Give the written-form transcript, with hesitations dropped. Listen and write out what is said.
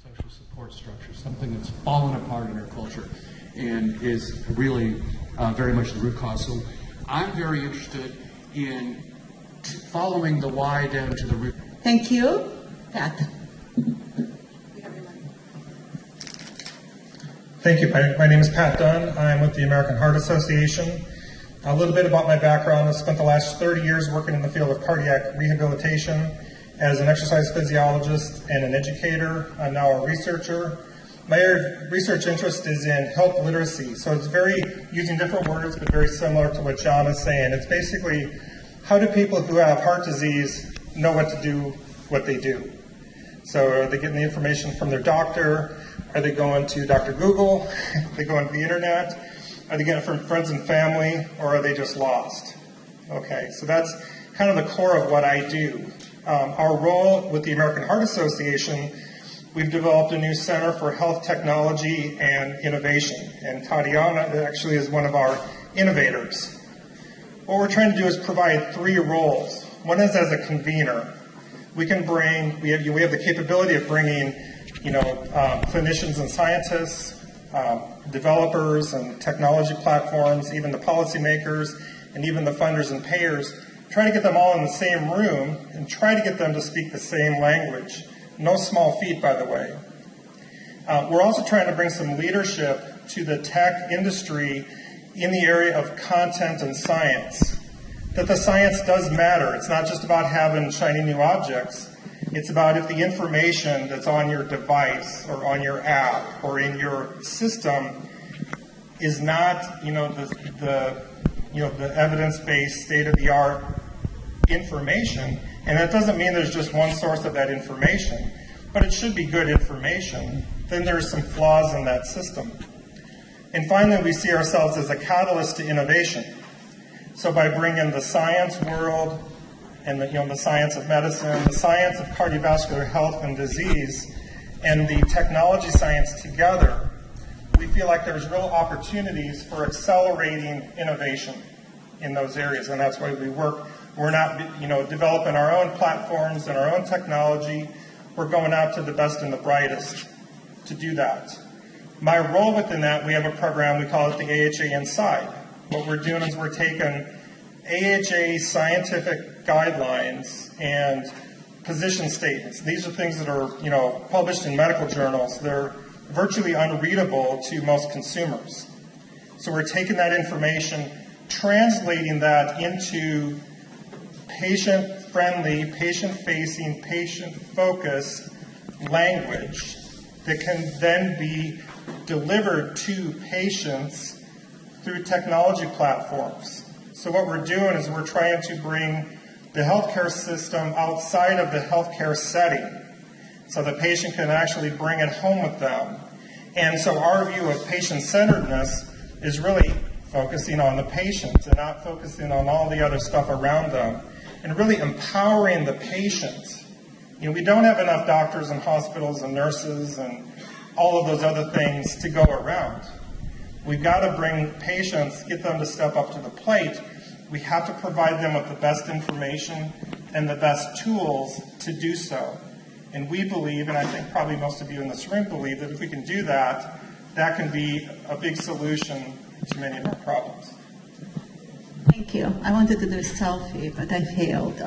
social support structure, something that's fallen apart in our culture and is really very much the root cause. So I'm very interested in following the why down to the root. Thank you. Pat. Thank you. My name is Pat Dunn. I'm with the American Heart Association. A little bit about my background. I spent the last 30 years working in the field of cardiac rehabilitation as an exercise physiologist and an educator. I'm now a researcher. My research interest is in health literacy. So it's very, using different words, but very similar to what John is saying. It's basically, how do people who have heart disease know what to do, what they do? So are they getting the information from their doctor? Are they going to Dr. Google? Are they going to the internet? Are they getting it from friends and family? Or are they just lost? Okay, so that's kind of the core of what I do. Our role with the American Heart Association, we've developed a new Center for Health Technology and Innovation. And Tatiana actually is one of our innovators. What we're trying to do is provide three roles. One is as a convener. We have the capability of bringing clinicians and scientists, developers and technology platforms, even the policymakers, and even the funders and payers, try to get them all in the same room and try to get them to speak the same language. No small feat, by the way. We're also trying to bring some leadership to the tech industry in the area of content and science. That the science does matter. It's not just about having shiny new objects. It's about if the information that's on your device or on your app or in your system is not, the evidence-based, state-of-the-art information, and that doesn't mean there's just one source of that information, but it should be good information, then there's some flaws in that system. And finally, we see ourselves as a catalyst to innovation. So by bringing the science world and the science of medicine, the science of cardiovascular health and disease, and the technology science together, we feel like there's real opportunities for accelerating innovation in those areas, and that's why we work. We're not, developing our own platforms and our own technology. We're going out to the best and the brightest to do that. My role within that, we have a program, we call it the AHA Inside. What we're doing is we're taking AHA scientific guidelines and position statements. These are things that are, published in medical journals. They're virtually unreadable to most consumers. So we're taking that information, translating that into patient-friendly, patient-facing, patient-focused language that can then be delivered to patients through technology platforms. So what we're doing is we're trying to bring the healthcare system outside of the healthcare setting so the patient can actually bring it home with them. And so our view of patient-centeredness is really focusing on the patient and not focusing on all the other stuff around them, and really empowering the patient. We don't have enough doctors and hospitals and nurses and all of those other things to go around. We've got to bring patients, get them to step up to the plate. We have to provide them with the best information and the best tools to do so. And we believe, and I think probably most of you in this room believe, that if we can do that, that can be a big solution to many of our problems. Thank you. I wanted to do a selfie, but I failed.